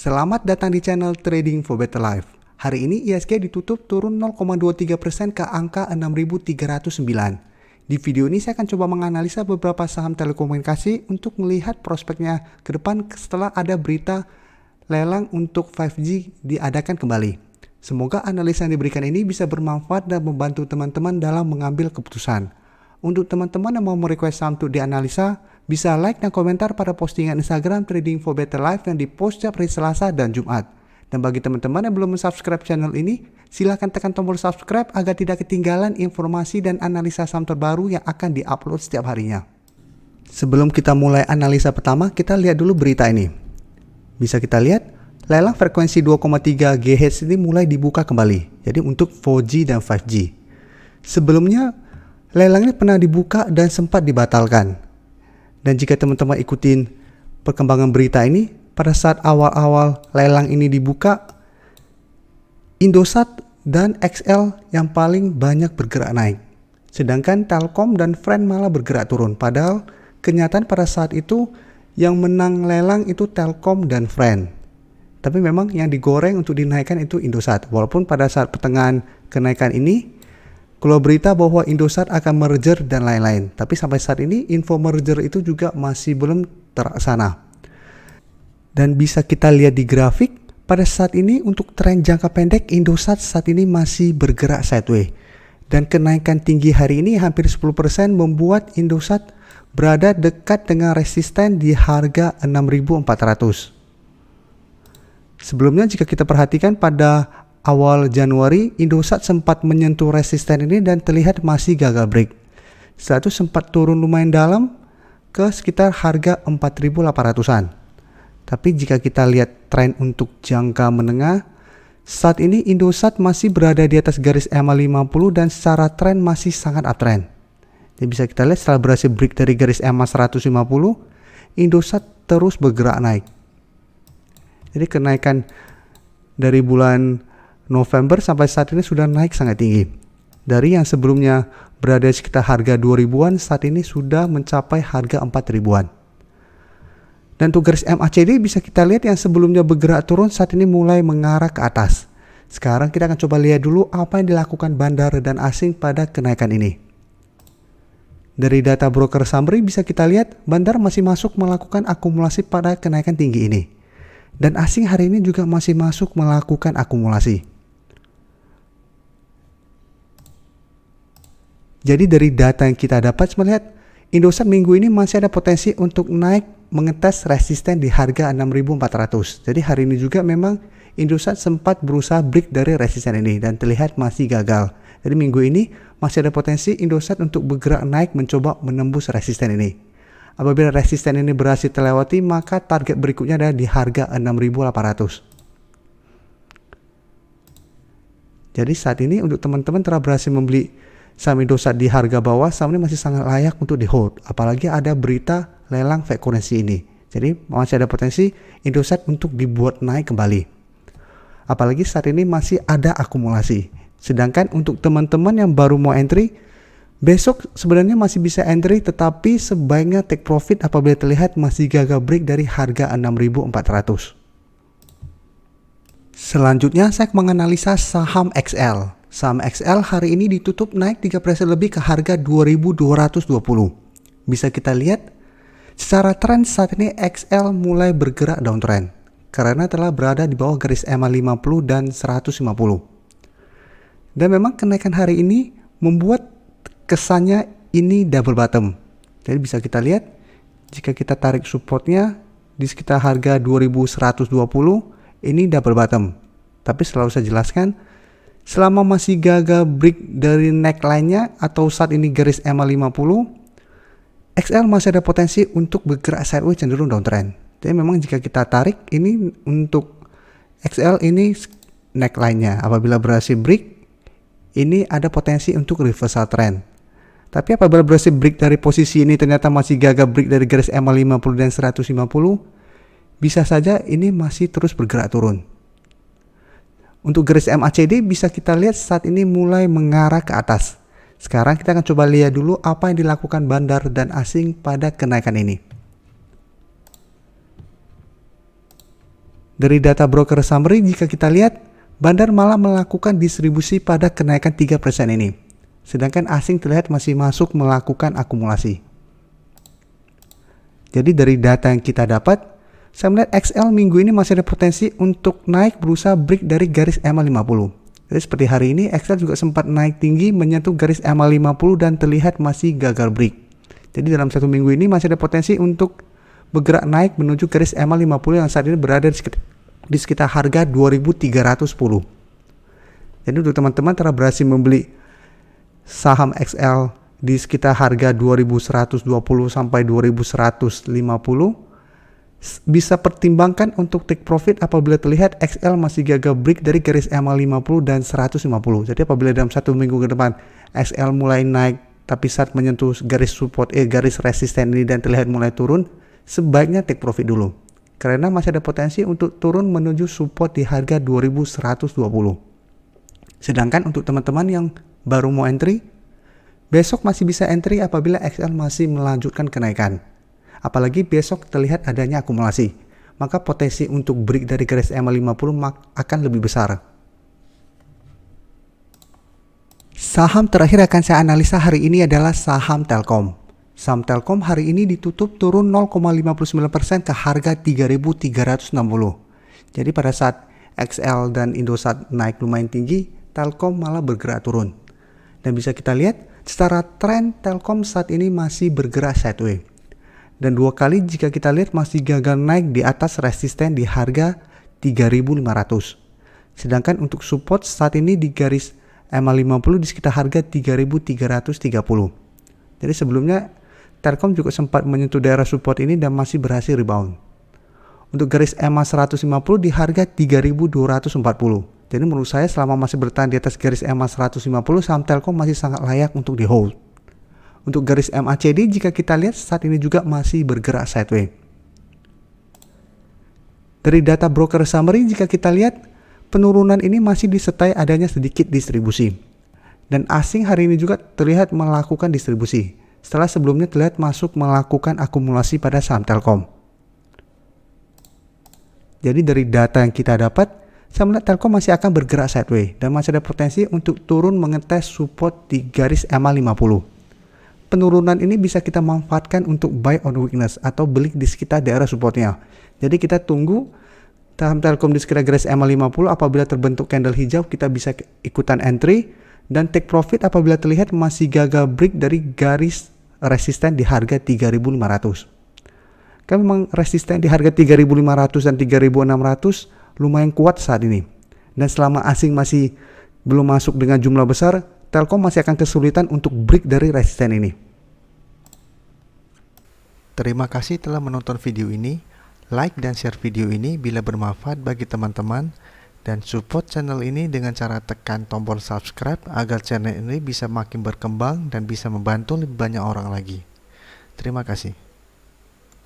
Selamat datang di channel Trading for Better Life. Hari ini ISG ditutup turun 0,23% ke angka 6.309. Di video ini saya akan coba menganalisa beberapa saham telekomunikasi untuk melihat prospeknya ke depan setelah ada berita lelang untuk 5G diadakan kembali. Semoga analisa yang diberikan ini bisa bermanfaat dan membantu teman-teman dalam mengambil keputusan. Untuk teman-teman yang mau merequest saham untuk dianalisa, bisa like dan komentar pada postingan Instagram Trading for Better Life yang dipost setiap hari Selasa dan Jumat. Dan bagi teman-teman yang belum subscribe channel ini, silahkan tekan tombol subscribe agar tidak ketinggalan informasi dan analisa saham terbaru yang akan diupload setiap harinya. Sebelum kita mulai analisa pertama, kita lihat dulu berita ini. Bisa kita lihat, lelang frekuensi 2,3 GHz ini mulai dibuka kembali. Jadi untuk 4G dan 5G. Sebelumnya, lelang ini pernah dibuka dan sempat dibatalkan. Dan jika teman-teman ikutin perkembangan berita ini, pada saat awal-awal lelang ini dibuka, Indosat dan XL yang paling banyak bergerak naik. Sedangkan Telkom dan Friend malah bergerak turun. Padahal kenyataan pada saat itu yang menang lelang itu Telkom dan Friend. Tapi memang yang digoreng untuk dinaikkan itu Indosat. Walaupun pada saat pertengahan kenaikan ini, keluar berita bahwa Indosat akan merger dan lain-lain. Tapi sampai saat ini info merger itu juga masih belum terlaksana. Dan bisa kita lihat di grafik, pada saat ini untuk tren jangka pendek Indosat saat ini masih bergerak sideways. Dan kenaikan tinggi hari ini hampir 10% membuat Indosat berada dekat dengan resisten di harga 6.400. Sebelumnya jika kita perhatikan pada awal Januari, Indosat sempat menyentuh resisten ini dan terlihat masih gagal break. Setelah itu sempat turun lumayan dalam ke sekitar harga 4.800-an. Tapi jika kita lihat tren untuk jangka menengah, saat ini Indosat masih berada di atas garis EMA 50 dan secara tren masih sangat uptrend. Jadi bisa kita lihat setelah berhasil break dari garis EMA 150, Indosat terus bergerak naik. Jadi kenaikan dari bulan November sampai saat ini sudah naik sangat tinggi. Dari yang sebelumnya berada di sekitar harga 2.000-an, saat ini sudah mencapai harga 4.000-an. Dan untuk garis MACD bisa kita lihat yang sebelumnya bergerak turun saat ini mulai mengarah ke atas. Sekarang kita akan coba lihat dulu apa yang dilakukan bandar dan asing pada kenaikan ini. Dari data broker summary bisa kita lihat bandar masih masuk melakukan akumulasi pada kenaikan tinggi ini. Dan asing hari ini juga masih masuk melakukan akumulasi. Jadi dari data yang kita dapat melihat Indosat minggu ini masih ada potensi untuk naik mengetes resisten di harga 6.400. Jadi hari ini juga memang Indosat sempat berusaha break dari resisten ini dan terlihat masih gagal. Jadi minggu ini masih ada potensi Indosat untuk bergerak naik mencoba menembus resisten ini. Apabila resisten ini berhasil terlewati, maka target berikutnya adalah di harga 6.800. Jadi saat ini untuk teman-teman telah berhasil membeli saham Indosat di harga bawah, saham ini masih sangat layak untuk di hold. Apalagi ada berita lelang fake currency ini. Jadi masih ada potensi Indosat untuk dibuat naik kembali. Apalagi saat ini masih ada akumulasi. Sedangkan untuk teman-teman yang baru mau entry, besok sebenarnya masih bisa entry, tetapi sebaiknya take profit apabila terlihat masih gagal break dari harga 6.400. Selanjutnya saya menganalisa saham XL. Saham XL hari ini ditutup naik 3% lebih ke harga 2.220. Bisa kita lihat secara tren saat ini XL mulai bergerak downtrend karena telah berada di bawah garis EMA 50 dan 150. Dan memang kenaikan hari ini membuat kesannya ini double bottom. Jadi bisa kita lihat jika kita tarik supportnya di sekitar harga 2.120, ini double bottom. Tapi selalu saya jelaskan, selama masih gagal break dari neckline-nya atau saat ini garis EMA 50, XL masih ada potensi untuk bergerak sideways cenderung downtrend. Jadi memang jika kita tarik ini untuk XL ini neckline-nya, apabila berhasil break, ini ada potensi untuk reversal trend. Tapi apabila berhasil break dari posisi ini ternyata masih gagal break dari garis EMA 50 dan 150, bisa saja ini masih terus bergerak turun. Untuk garis MACD bisa kita lihat saat ini mulai mengarah ke atas. Sekarang kita akan coba lihat dulu apa yang dilakukan bandar dan asing pada kenaikan ini. Dari data broker summary jika kita lihat, bandar malah melakukan distribusi pada kenaikan 3% ini. Sedangkan asing terlihat masih masuk melakukan akumulasi. Jadi dari data yang kita dapat, saya melihat XL minggu ini masih ada potensi untuk naik berusaha break dari garis EMA50. Jadi seperti hari ini XL juga sempat naik tinggi menyentuh garis EMA50 dan terlihat masih gagal break. Jadi dalam satu minggu ini masih ada potensi untuk bergerak naik menuju garis EMA50 yang saat ini berada di sekitar harga 2310. Jadi untuk teman-teman telah berhasil membeli saham XL di sekitar harga 2120 sampai 2150, bisa pertimbangkan untuk take profit apabila terlihat XL masih gagal break dari garis EMA50 dan 150. Jadi apabila dalam satu minggu ke depan XL mulai naik tapi saat menyentuh garis support garis resisten ini dan terlihat mulai turun, sebaiknya take profit dulu. Karena masih ada potensi untuk turun menuju support di harga 2120. Sedangkan untuk teman-teman yang baru mau entry, besok masih bisa entry apabila XL masih melanjutkan kenaikan. Apalagi besok terlihat adanya akumulasi, maka potensi untuk break dari garis EMA50 akan lebih besar. Saham terakhir akan saya analisa hari ini adalah saham Telkom. Saham Telkom hari ini ditutup turun 0,59% ke harga 3.360. Jadi pada saat XL dan Indosat naik lumayan tinggi, Telkom malah bergerak turun. Dan bisa kita lihat secara tren Telkom saat ini masih bergerak sideways. Dan dua kali jika kita lihat masih gagal naik di atas resisten di harga 3.500. Sedangkan untuk support saat ini di garis EMA50 di sekitar harga 3.330. Jadi sebelumnya Telkom juga sempat menyentuh daerah support ini dan masih berhasil rebound. Untuk garis EMA150 di harga 3.240. Jadi menurut saya selama masih bertahan di atas garis EMA150, saham Telkom masih sangat layak untuk di hold. Untuk garis MACD jika kita lihat saat ini juga masih bergerak sideways. Dari data broker summary jika kita lihat, penurunan ini masih disertai adanya sedikit distribusi. Dan asing hari ini juga terlihat melakukan distribusi, setelah sebelumnya terlihat masuk melakukan akumulasi pada saham Telkom. Jadi dari data yang kita dapat, saya melihat Telkom masih akan bergerak sideways dan masih ada potensi untuk turun mengetes support di garis EMA50. Penurunan ini bisa kita manfaatkan untuk buy on weakness atau beli di sekitar daerah supportnya. Jadi kita tunggu saham Telkom di sekitar garis EMA50, apabila terbentuk candle hijau kita bisa ikutan entry dan take profit apabila terlihat masih gagal break dari garis resisten di harga 3.500. Kan memang resisten di harga 3.500 dan 3.600 lumayan kuat saat ini. Dan selama asing masih belum masuk dengan jumlah besar, Telkom masih akan kesulitan untuk break dari resisten ini. Terima kasih telah menonton video ini. Like dan share video ini bila bermanfaat bagi teman-teman, dan support channel ini dengan cara tekan tombol subscribe agar channel ini bisa makin berkembang dan bisa membantu lebih banyak orang lagi. Terima kasih.